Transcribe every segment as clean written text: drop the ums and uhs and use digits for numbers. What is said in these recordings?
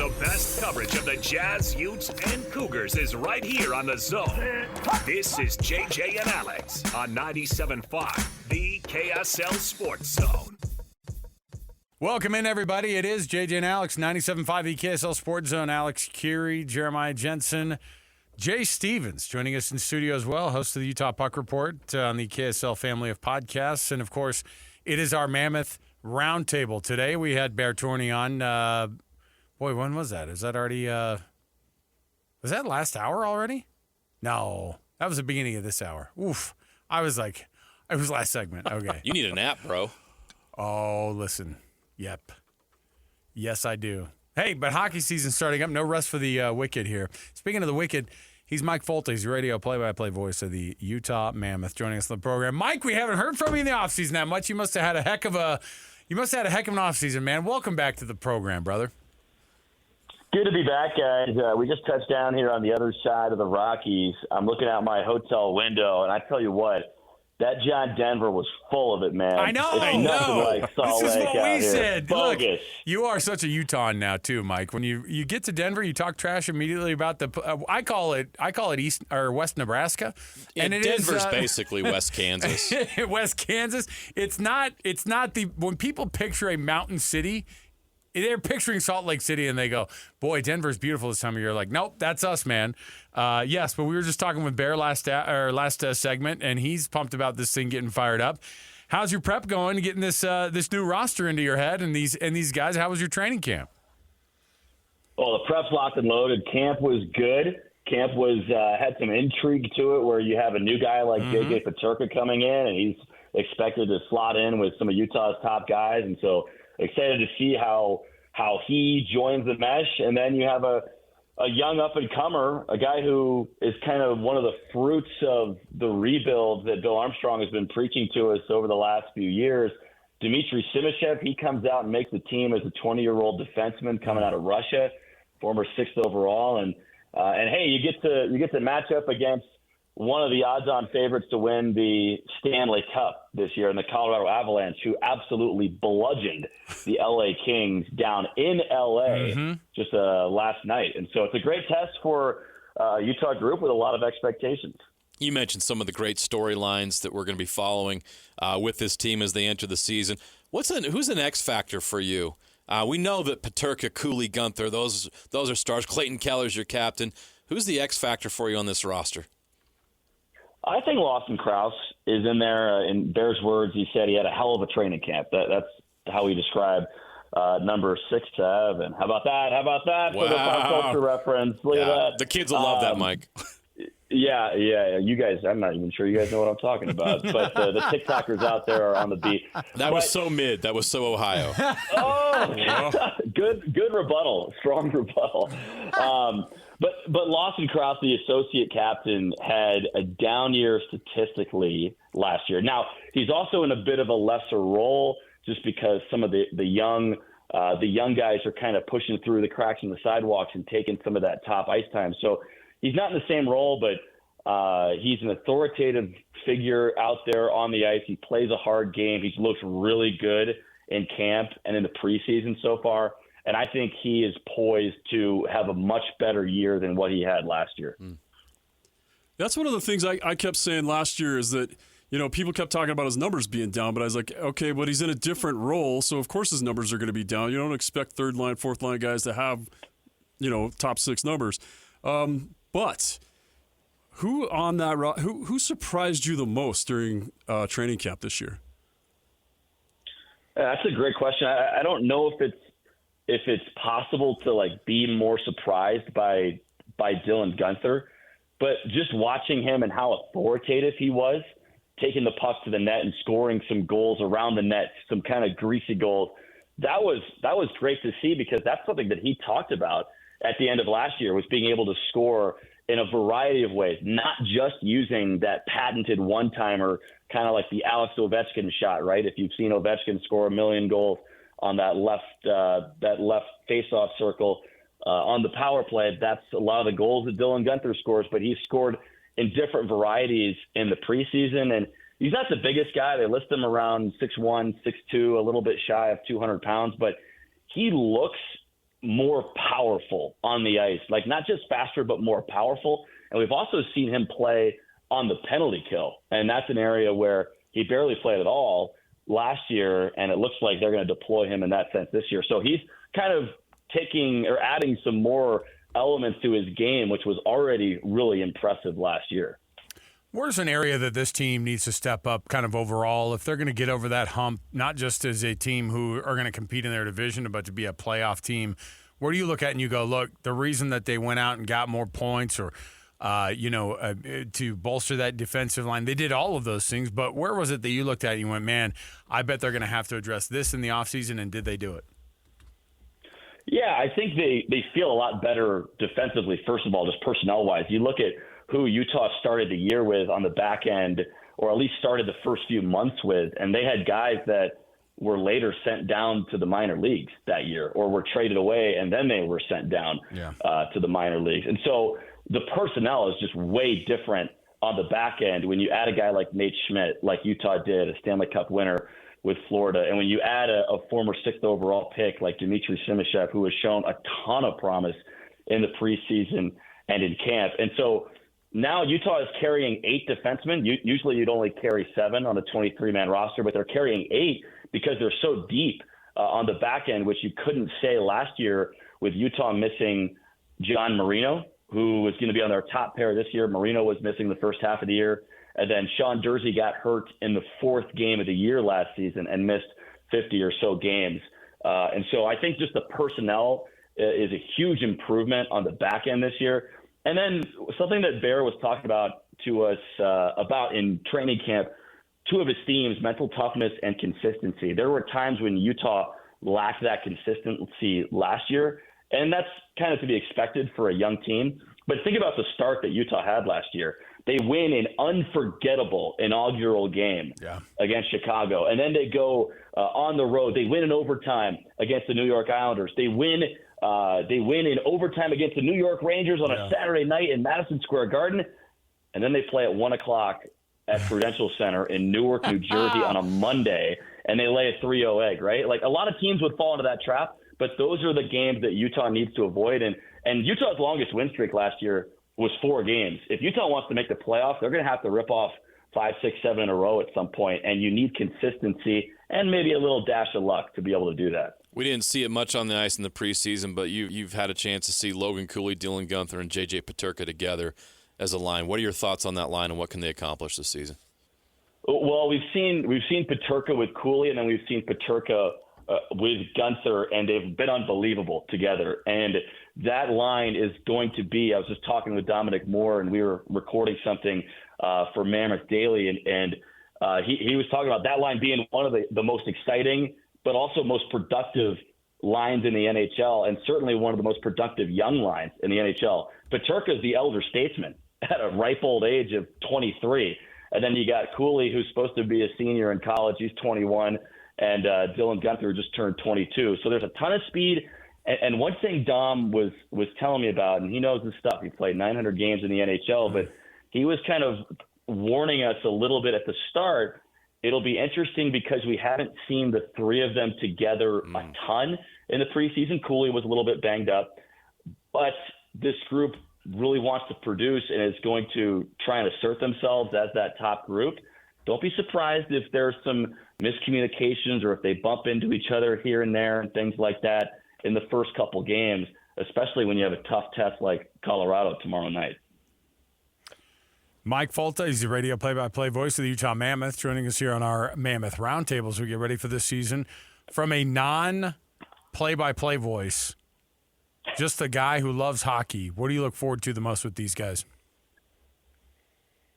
the best coverage of the Jazz, Utes, and Cougars is right here on The Zone. This is JJ and Alex on 97.5, the KSL Sports Zone. Welcome in, everybody. It is JJ and Alex, 97.5, the KSL Sports Zone. Alex Curie, Jeremiah Jensen, Jay Stevens joining us in studio as well, host of the Utah Puck Report on the KSL family of podcasts. And, of course, it is our Mammoth Roundtable. Today we had Bear Torney on. Boy, when was that? Is that already was that last hour already? No. That was the beginning of this hour. Oof. I was like, it was last segment. Okay. You need a nap, bro. Oh, listen. Yep. Yes, I do. Hey, but hockey season starting up. No rest for the Wicked here. Speaking of the Wicked, he's Mike Folta. He's the radio play-by-play voice of the Utah Mammoth, joining us on the program. Mike, we haven't heard from you in the offseason that much. You must have had a heck of an offseason, man. Welcome back to the program, brother. Good to be back, guys. We just touched down here on the other side of the Rockies. I'm looking out my hotel window, and I tell you what, that John Denver was full of it, man. I know. Like Salt this is Lake what we out here. said. Bogus. Look, you are such a Utahn now too, Mike. When you get to Denver, you talk trash immediately about the. I call it East or West Nebraska, and it Denver's is, basically West Kansas. West Kansas. It's not the when people picture a mountain city. They're picturing Salt Lake City, and they go, boy, Denver's beautiful this time of year. Like, nope, that's us, man. Yes, but we were just talking with Bear last segment, and he's pumped about this thing getting fired up. How's your prep going, getting this new roster into your head and these guys? How was your training camp? Well, the prep's locked and loaded. Camp was good. Camp was had some intrigue to it where you have a new guy like JJ Peterka coming in, and he's expected to slot in with some of Utah's top guys, and so excited to see how he joins the mesh. And then you have a young up-and-comer, a guy who is kind of one of the fruits of the rebuild that Bill Armstrong has been preaching to us over the last few years. Dmitry Simashev, he comes out and makes the team as a 20-year-old defenseman coming out of Russia, former 6th overall. And hey, you get to match up against one of the odds-on favorites to win the Stanley Cup this year in the Colorado Avalanche, who absolutely bludgeoned the LA Kings down in LA just last night. And so it's a great test for a Utah group with a lot of expectations. You mentioned some of the great storylines that we're going to be following with this team as they enter the season. Who's an X factor for you? We know that Peterka, Cooley, Gunther, those are stars. Clayton Keller's your captain. Who's the X factor for you on this roster? I think Lawson Krause is in there. In Bear's words, he said he had a hell of a training camp. That's how he described number 6'7". How about that? Wow. For the pop culture reference. Look at that. The kids will love that, Mike. Yeah. You guys, I'm not even sure you guys know what I'm talking about. But the TikTokers out there are on the beat. That was so mid. That was so Ohio. Good rebuttal. Strong rebuttal. But Lawson Krause, the associate captain, had a down year statistically last year. Now, he's also in a bit of a lesser role just because some of the young guys are kind of pushing through the cracks in the sidewalks and taking some of that top ice time. So he's not in the same role, but he's an authoritative figure out there on the ice. He plays a hard game. He looks really good in camp and in the preseason so far. And I think he is poised to have a much better year than what he had last year. That's one of the things I kept saying last year is that, people kept talking about his numbers being down, but I was like, okay, but he's in a different role, so of course his numbers are going to be down. You don't expect third line, fourth line guys to have, top 6 numbers. But who on that who surprised you the most during training camp this year? That's a great question. I don't know if it's possible to be more surprised by Dylan Gunther, but just watching him and how authoritative he was, taking the puck to the net and scoring some goals around the net, some kind of greasy goals. That was great to see because that's something that he talked about at the end of last year, was being able to score in a variety of ways, not just using that patented one-timer, kind of like the Alex Ovechkin shot, right? If you've seen Ovechkin score a million goals on that left face-off circle on the power play, that's a lot of the goals that Dylan Gunther scores, but he's scored in different varieties in the preseason. And he's not the biggest guy. They list him around 6'1", 6'2", a little bit shy of 200 pounds, but he looks more powerful on the ice, like not just faster, but more powerful. And we've also seen him play on the penalty kill. And that's an area where he barely played at all last year. And it looks like they're going to deploy him in that sense this year. So he's kind of taking or adding some more elements to his game, which was already really impressive last year. Where's an area that this team needs to step up kind of overall if they're going to get over that hump, not just as a team who are going to compete in their division, but to be a playoff team? Where do you look at and you go, look, the reason that they went out and got more points or, to bolster that defensive line, they did all of those things, but where was it that you looked at and you went, man, I bet they're going to have to address this in the offseason, and did they do it? Yeah, I think they feel a lot better defensively, first of all, just personnel-wise. You look at who Utah started the year with on the back end, or at least started the first few months with, and they had guys that were later sent down to the minor leagues that year or were traded away, and then they were sent down to the minor leagues. And so the personnel is just way different on the back end when you add a guy like Nate Schmidt, like Utah did, a Stanley Cup winner with Florida. And when you add a former 6th overall pick like Dmitry Simashev, who has shown a ton of promise in the preseason and in camp. And so now Utah is carrying 8 defensemen. Usually you'd only carry 7 on a 23-man roster, but they're carrying 8 because they're so deep on the back end, which you couldn't say last year with Utah missing John Marino, who was going to be on their top pair this year. Marino was missing the first half of the year. And then Sean Dursey got hurt in the 4th game of the year last season and missed 50 or so games. And so I think just the personnel is a huge improvement on the back end this year. And then something that Bear was talking about to us about in training camp, 2 of his themes, mental toughness and consistency. There were times when Utah lacked that consistency last year, and that's kind of to be expected for a young team. But think about the start that Utah had last year. They win an unforgettable inaugural game against Chicago, and then they go on the road. They win in overtime against the New York Islanders. They win in overtime against the New York Rangers on a Saturday night in Madison Square Garden, and then they play at 1 o'clock at Prudential Center in Newark, New Jersey on a Monday, and they lay a 3-0 egg, right? Like a lot of teams would fall into that trap, but those are the games that Utah needs to avoid. And Utah's longest win streak last year was 4 games. If Utah wants to make the playoffs, they're going to have to rip off 5, 6, 7 in a row at some point, and you need consistency and maybe a little dash of luck to be able to do that. We didn't see it much on the ice in the preseason, but you've had a chance to see Logan Cooley, Dylan Guenther, and J.J. Peterka together as a line. What are your thoughts on that line, and what can they accomplish this season? Well, we've seen Peterka with Cooley, and then we've seen Peterka with Guenther, and they've been unbelievable together. And that line is going to be – I was just talking with Dominic Moore, and we were recording something for Mammoth Daily, and he was talking about that line being one of the most exciting but also most productive lines in the NHL, and certainly one of the most productive young lines in the NHL. Peterka is the elder statesman at a ripe old age of 23. And then you got Cooley, who's supposed to be a senior in college. He's 21. And Dylan Guenther just turned 22. So there's a ton of speed. And one thing Dom was telling me about, and he knows his stuff. He played 900 games in the NHL, but he was kind of warning us a little bit at the start. It'll be interesting because we haven't seen the 3 of them together a ton in the preseason. Cooley was a little bit banged up. But this group really wants to produce and is going to try and assert themselves as that top group. Don't be surprised if there's some miscommunications or if they bump into each other here and there and things like that in the first couple games, especially when you have a tough test like Colorado tomorrow night. Mike Folta, he's the radio play-by-play voice of the Utah Mammoth, joining us here on our Mammoth Roundtable as we get ready for this season. From a non-play-by-play voice, just a guy who loves hockey, what do you look forward to the most with these guys?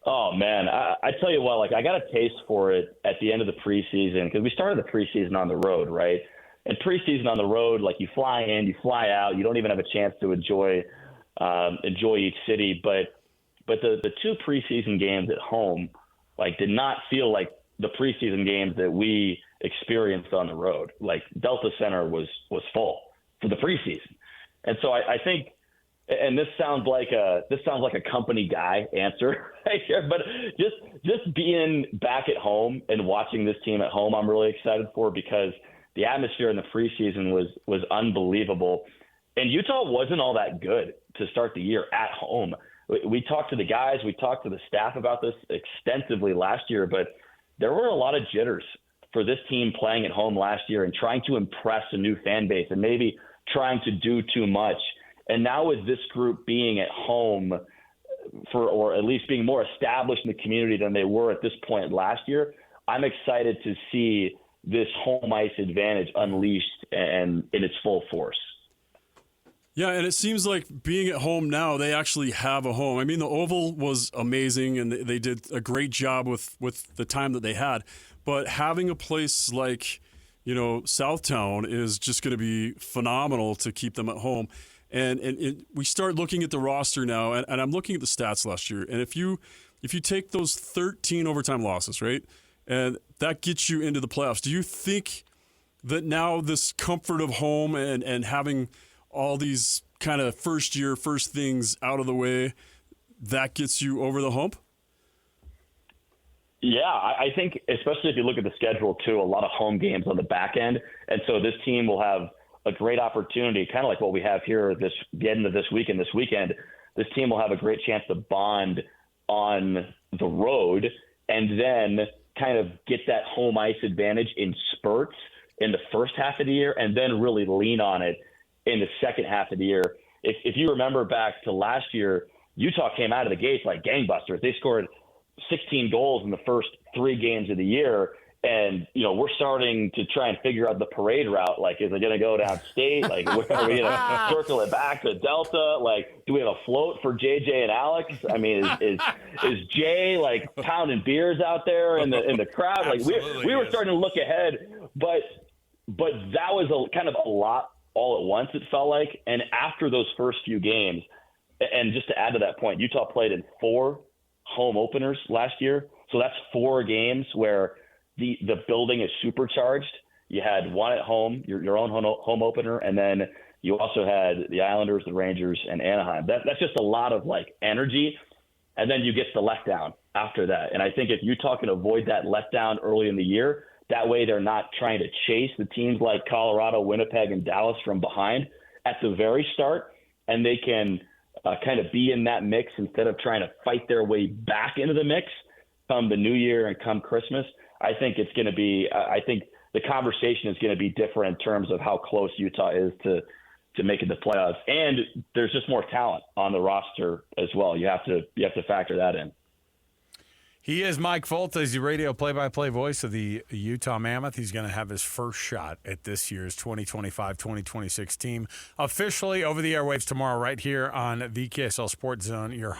Oh, man, I tell you what, like I got a taste for it at the end of the preseason because we started the preseason on the road, right? And preseason on the road, like you fly in, you fly out, you don't even have a chance to enjoy each city. But the 2 preseason games at home, like, did not feel like the preseason games that we experienced on the road. Like Delta Center was full for the preseason, and so I think. And this sounds like a company guy answer right here, but just being back at home and watching this team at home, I'm really excited for because the atmosphere in the preseason was unbelievable. And Utah wasn't all that good to start the year at home. We talked to the guys, we talked to the staff about this extensively last year, but there were a lot of jitters for this team playing at home last year and trying to impress a new fan base and maybe trying to do too much. And now with this group being at home or at least being more established in the community than they were at this point last year, I'm excited to see this home ice advantage unleashed and in its full force. Yeah, and it seems like being at home now, they actually have a home. I mean, the Oval was amazing, and they did a great job with the time that they had. But having a place like, Southtown is just going to be phenomenal to keep them at home. And we start looking at the roster now, and I'm looking at the stats last year. And if you take those 13 overtime losses, right, and that gets you into the playoffs, do you think that now this comfort of home and having all these kind of first things out of the way, that gets you over the hump? Yeah, I think especially if you look at the schedule too, a lot of home games on the back end. And so this team will have a great opportunity, kind of like what we have here the end of this weekend. This team will have a great chance to bond on the road and then kind of get that home ice advantage in spurts in the first half of the year and then really lean on it in the second half of the year. If you remember back to last year, Utah came out of the gates like gangbusters. They scored 16 goals in the first 3 games of the year. And, we're starting to try and figure out the parade route. Like, is it going to go downstate? Like, where are we going to circle it back to Delta? Like, do we have a float for JJ and Alex? I mean, is Jay, like, pounding beers out there in the crowd? Like, we were starting to look ahead. But that was kind of a lot all at once, it felt like. And after those first few games, and just to add to that point, Utah played in 4 home openers last year. So that's 4 games where the building is supercharged. You had one at home, your own home opener, and then you also had the Islanders, the Rangers, and Anaheim. That's just a lot of, like, energy. And then you get the letdown after that. And I think if Utah can avoid that letdown early in the year, that way they're not trying to chase the teams like Colorado, Winnipeg, and Dallas from behind at the very start, and they can kind of be in that mix instead of trying to fight their way back into the mix come the new year and come Christmas. I think it's going to be I think the conversation is going to be different in terms of how close Utah is to making the playoffs. And there's just more talent on the roster as well. You have to factor that in. He is Mike Folta. He's the radio play-by-play voice of the Utah Mammoth. He's going to have his first shot at this year's 2025-2026 team officially over the airwaves tomorrow right here on the KSL Sports Zone, your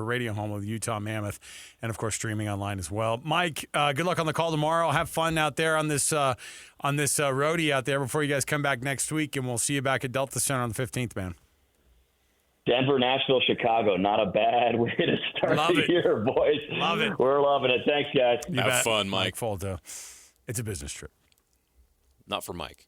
radio home of the Utah Mammoth, and, of course, streaming online as well. Mike, good luck on the call tomorrow. Have fun out there on this roadie out there before you guys come back next week, and we'll see you back at Delta Center on the 15th, man. Denver, Nashville, Chicago. Not a bad way to start the year, boys. Love it. We're loving it. Thanks, guys. Have fun, Mike. Folta. It's a business trip. Not for Mike.